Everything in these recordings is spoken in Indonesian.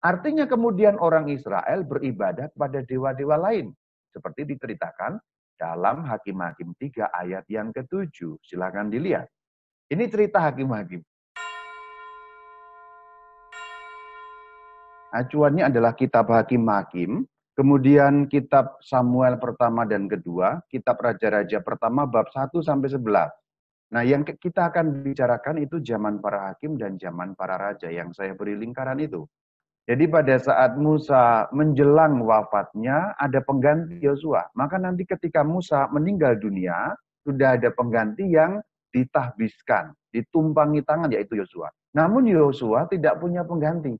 Artinya kemudian orang Israel beribadah kepada dewa-dewa lain. Seperti diceritakan dalam Hakim-Hakim 3 ayat yang ke-7. Silahkan dilihat. Ini cerita Hakim-Hakim. Acuannya adalah kitab Hakim-Hakim, kemudian kitab Samuel pertama dan kedua, kitab Raja-Raja pertama bab 1 sampai 11. Nah, yang kita akan bicarakan itu zaman para hakim dan zaman para raja yang saya beri lingkaran itu. Jadi pada saat Musa menjelang wafatnya ada pengganti Yosua. Maka nanti ketika Musa meninggal dunia, sudah ada pengganti yang ditahbiskan, ditumpangi tangan yaitu Yosua. Namun Yosua tidak punya pengganti.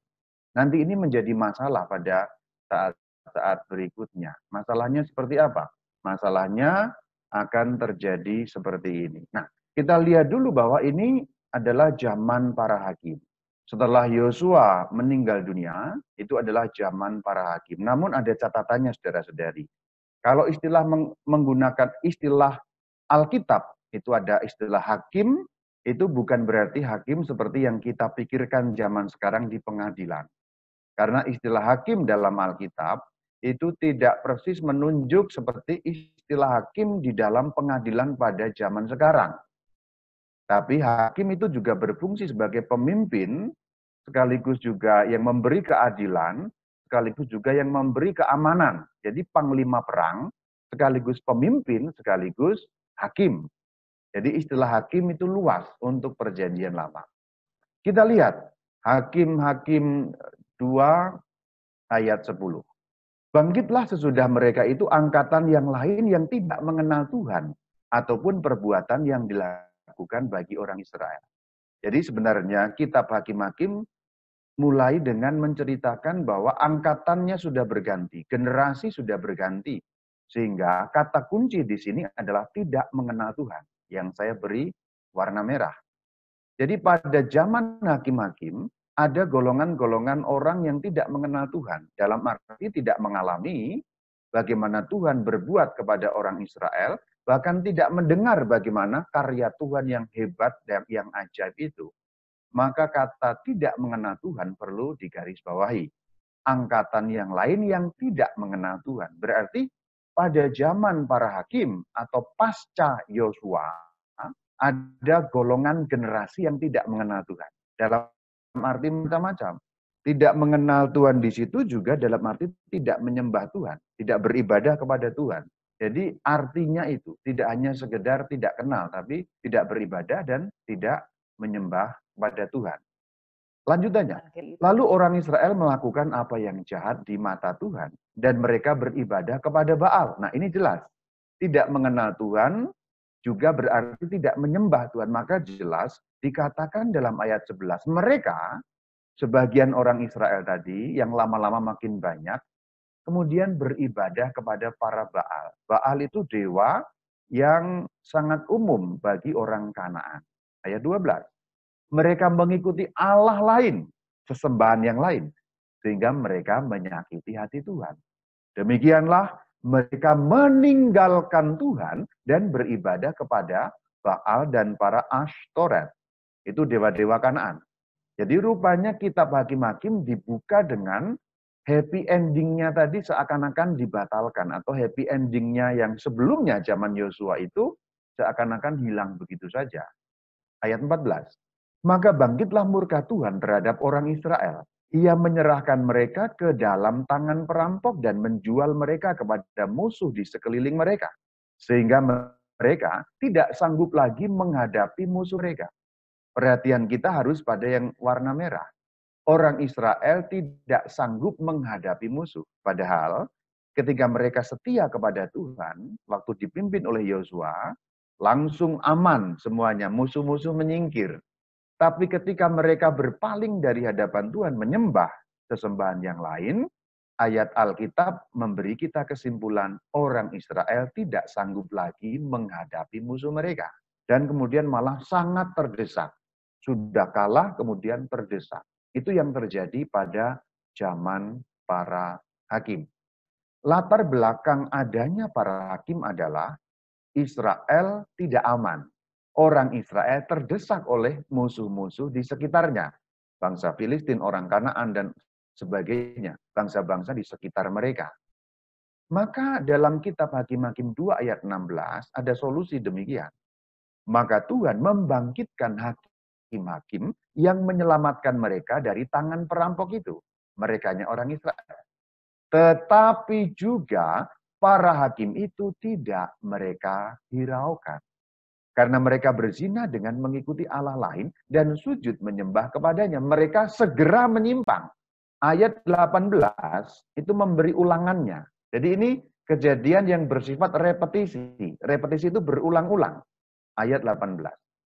Nanti ini menjadi masalah pada saat berikutnya. Masalahnya seperti apa? Masalahnya akan terjadi seperti ini. Nah, kita lihat dulu bahwa ini adalah zaman para hakim. Setelah Yosua meninggal dunia, itu adalah zaman para hakim. Namun ada catatannya saudara-saudari. Kalau istilah menggunakan istilah Alkitab, itu ada istilah hakim, itu bukan berarti hakim seperti yang kita pikirkan zaman sekarang di pengadilan. Karena istilah hakim dalam Alkitab itu tidak persis menunjuk seperti istilah hakim di dalam pengadilan pada zaman sekarang. Tapi hakim itu juga berfungsi sebagai pemimpin, sekaligus juga yang memberi keadilan, sekaligus juga yang memberi keamanan. Jadi panglima perang, sekaligus pemimpin, sekaligus hakim. Jadi istilah hakim itu luas untuk perjanjian lama. Kita lihat, Hakim-Hakim 2 ayat 10. Bangkitlah sesudah mereka itu angkatan yang lain yang tidak mengenal Tuhan, ataupun perbuatan yang dilakukan bagi orang Israel. Jadi sebenarnya kitab Hakim-Hakim mulai dengan menceritakan bahwa angkatannya sudah berganti, generasi sudah berganti. Sehingga kata kunci di sini adalah tidak mengenal Tuhan, yang saya beri warna merah. Jadi pada zaman hakim-hakim, ada golongan-golongan orang yang tidak mengenal Tuhan. Dalam arti tidak mengalami bagaimana Tuhan berbuat kepada orang Israel, bahkan tidak mendengar bagaimana karya Tuhan yang hebat dan yang ajaib itu. Maka kata tidak mengenal Tuhan perlu digarisbawahi. Angkatan yang lain yang tidak mengenal Tuhan. Berarti pada zaman para hakim atau pasca Yosua, ada golongan generasi yang tidak mengenal Tuhan. Dalam arti macam-macam. Tidak mengenal Tuhan di situ juga dalam arti tidak menyembah Tuhan. Tidak beribadah kepada Tuhan. Jadi artinya itu tidak hanya sekedar tidak kenal, tapi tidak beribadah dan tidak menyembah kepada Tuhan. Lanjutannya, lalu orang Israel melakukan apa yang jahat di mata Tuhan. Dan mereka beribadah kepada Baal. Nah ini jelas. Tidak mengenal Tuhan juga berarti tidak menyembah Tuhan. Maka jelas dikatakan dalam ayat 11. Mereka, sebagian orang Israel tadi, yang lama-lama makin banyak, kemudian beribadah kepada para Baal. Baal itu dewa yang sangat umum bagi orang Kanaan. Ayat 12. Mereka mengikuti Allah lain, sesembahan yang lain, sehingga mereka menyakiti hati Tuhan. Demikianlah mereka meninggalkan Tuhan dan beribadah kepada Baal dan para Ashtoreth. Itu dewa-dewa Kanaan. Jadi rupanya kitab Hakim-Hakim dibuka dengan happy endingnya tadi seakan-akan dibatalkan. Atau happy endingnya yang sebelumnya zaman Yosua itu seakan-akan hilang begitu saja. Ayat 14. Maka bangkitlah murka Tuhan terhadap orang Israel. Ia menyerahkan mereka ke dalam tangan perampok dan menjual mereka kepada musuh di sekeliling mereka. Sehingga mereka tidak sanggup lagi menghadapi musuh mereka. Perhatian kita harus pada yang warna merah. Orang Israel tidak sanggup menghadapi musuh. Padahal ketika mereka setia kepada Tuhan, waktu dipimpin oleh Yosua, langsung aman semuanya, musuh-musuh menyingkir. Tapi ketika mereka berpaling dari hadapan Tuhan, menyembah sesembahan yang lain, ayat Alkitab memberi kita kesimpulan orang Israel tidak sanggup lagi menghadapi musuh mereka. Dan kemudian malah sangat terdesak. Sudah kalah kemudian terdesak. Itu yang terjadi pada zaman para hakim. Latar belakang adanya para hakim adalah Israel tidak aman. Orang Israel terdesak oleh musuh-musuh di sekitarnya. Bangsa Filistin, orang Kanaan, dan sebagainya, bangsa-bangsa di sekitar mereka. Maka dalam kitab Hakim-Hakim 2 ayat 16 ada solusi demikian. Maka Tuhan membangkitkan hakim-hakim yang menyelamatkan mereka dari tangan perampok itu. Merekanya orang Israel. Tetapi juga para hakim itu tidak mereka hiraukan. Karena mereka berzina dengan mengikuti Allah lain dan sujud menyembah kepadanya. Mereka segera menyimpang. Ayat 18 itu memberi ulangannya. Jadi ini kejadian yang bersifat repetisi. Repetisi itu berulang-ulang. Ayat 18.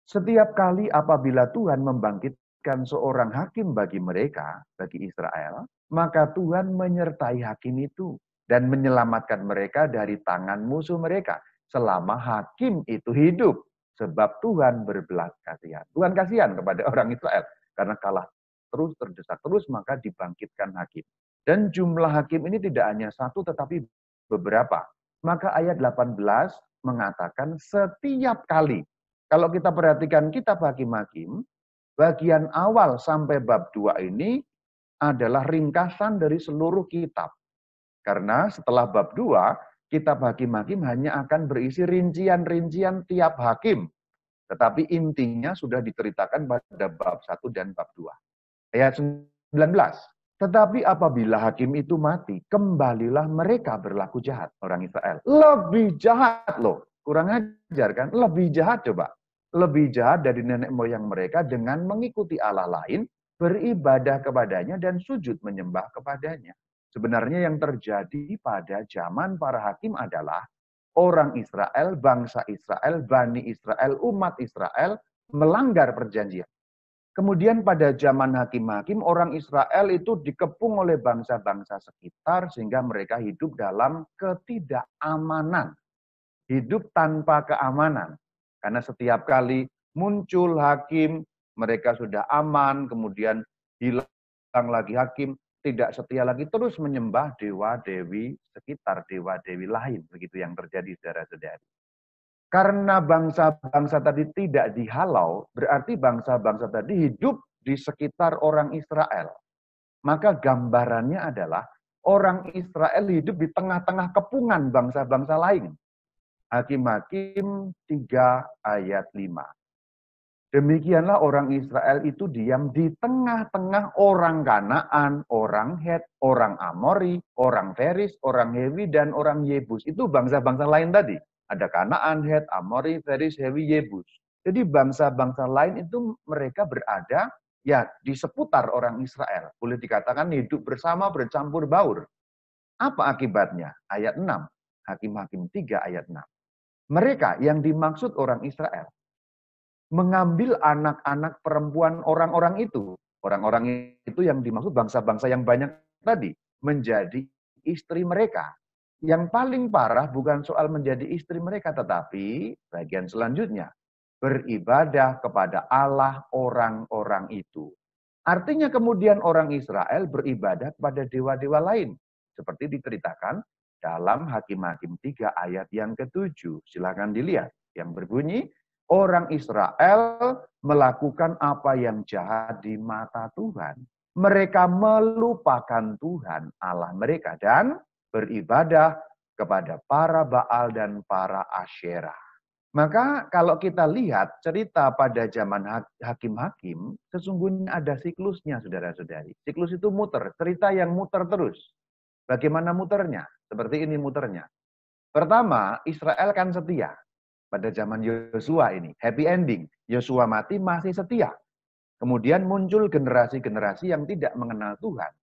Setiap kali apabila Tuhan membangkitkan seorang hakim bagi mereka, bagi Israel, maka Tuhan menyertai hakim itu dan menyelamatkan mereka dari tangan musuh mereka selama hakim itu hidup. Sebab Tuhan berbelas kasihan. Tuhan kasihan kepada orang Israel karena kalah terus, terdesak terus, maka dibangkitkan hakim. Dan jumlah hakim ini tidak hanya satu tetapi beberapa. Maka ayat 18 mengatakan setiap kali. Kalau kita perhatikan kitab Hakim-Hakim, bagian awal sampai bab 2 ini adalah ringkasan dari seluruh kitab. Karena setelah bab 2, kitab Hakim-Hakim hanya akan berisi rincian-rincian tiap hakim. Tetapi intinya sudah diceritakan pada bab 1 dan bab 2. Ayat 19. Tetapi apabila hakim itu mati, kembalilah mereka berlaku jahat, orang Israel. Lebih jahat loh. Kurang ajar kan? Lebih jahat coba. Lebih jahat dari nenek moyang mereka dengan mengikuti Allah lain, beribadah kepadanya dan sujud menyembah kepadanya. Sebenarnya yang terjadi pada zaman para hakim adalah orang Israel, bangsa Israel, Bani Israel, umat Israel melanggar perjanjian. Kemudian pada zaman hakim-hakim, orang Israel itu dikepung oleh bangsa-bangsa sekitar sehingga mereka hidup dalam ketidakamanan. Hidup tanpa keamanan. Karena setiap kali muncul hakim, mereka sudah aman, kemudian hilang lagi hakim, tidak setia lagi, terus menyembah dewa-dewi sekitar, dewa-dewi lain. Begitu yang terjadi, saudara-saudari. Karena bangsa-bangsa tadi tidak dihalau, berarti bangsa-bangsa tadi hidup di sekitar orang Israel. Maka gambarannya adalah orang Israel hidup di tengah-tengah kepungan bangsa-bangsa lain. Hakim-Hakim 3 ayat 5. Demikianlah orang Israel itu diam di tengah-tengah orang Kanaan, orang Het, orang Amori, orang Feris, orang Hewi, dan orang Yebus. Itu bangsa-bangsa lain tadi. Ada Kanaan, Het, Amori, Feris, Hewi, Yebus. Jadi bangsa-bangsa lain itu mereka berada ya di seputar orang Israel. Boleh dikatakan hidup bersama, bercampur baur. Apa akibatnya? Ayat 6. Hakim-Hakim 3 ayat 6. Mereka yang dimaksud orang Israel mengambil anak-anak perempuan orang-orang itu. Orang-orang itu yang dimaksud bangsa-bangsa yang banyak tadi. Menjadi istri mereka. Yang paling parah bukan soal menjadi istri mereka, tetapi bagian selanjutnya. Beribadah kepada Allah orang-orang itu. Artinya kemudian orang Israel beribadah kepada dewa-dewa lain. Seperti diceritakan dalam Hakim-Hakim 3 ayat yang ke-7. Silakan dilihat. Yang berbunyi, orang Israel melakukan apa yang jahat di mata Tuhan. Mereka melupakan Tuhan Allah mereka dan beribadah kepada para Baal dan para Asyerah. Maka kalau kita lihat cerita pada zaman hakim-hakim, sesungguhnya ada siklusnya, saudara-saudari. Siklus itu muter, cerita yang muter terus. Bagaimana muternya? Seperti ini muternya. Pertama, Israel kan setia. Pada zaman Yosua ini, happy ending. Yosua mati masih setia. Kemudian muncul generasi-generasi yang tidak mengenal Tuhan.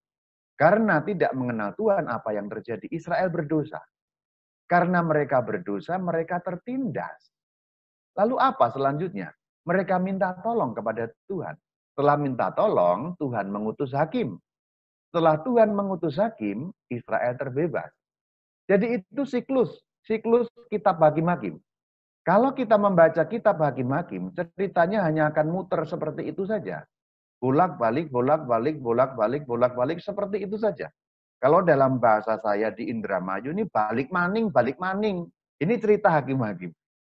Karena tidak mengenal Tuhan, apa yang terjadi? Israel berdosa. Karena mereka berdosa, mereka tertindas. Lalu apa selanjutnya? Mereka minta tolong kepada Tuhan. Setelah minta tolong, Tuhan mengutus hakim. Setelah Tuhan mengutus hakim, Israel terbebas. Jadi itu siklus kitab Hakim-Hakim. Kalau kita membaca kitab Hakim-Hakim, ceritanya hanya akan muter seperti itu saja. Bolak-balik, bolak-balik, bolak-balik, bolak-balik, seperti itu saja. Kalau dalam bahasa saya di Indramayu ini balik maning, balik maning. Ini cerita Hakim-Hakim.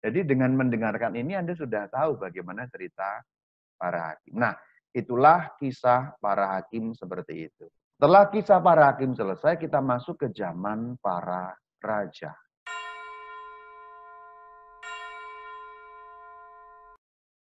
Jadi dengan mendengarkan ini Anda sudah tahu bagaimana cerita para hakim. Nah, itulah kisah para hakim seperti itu. Setelah kisah para hakim selesai, kita masuk ke zaman para raja.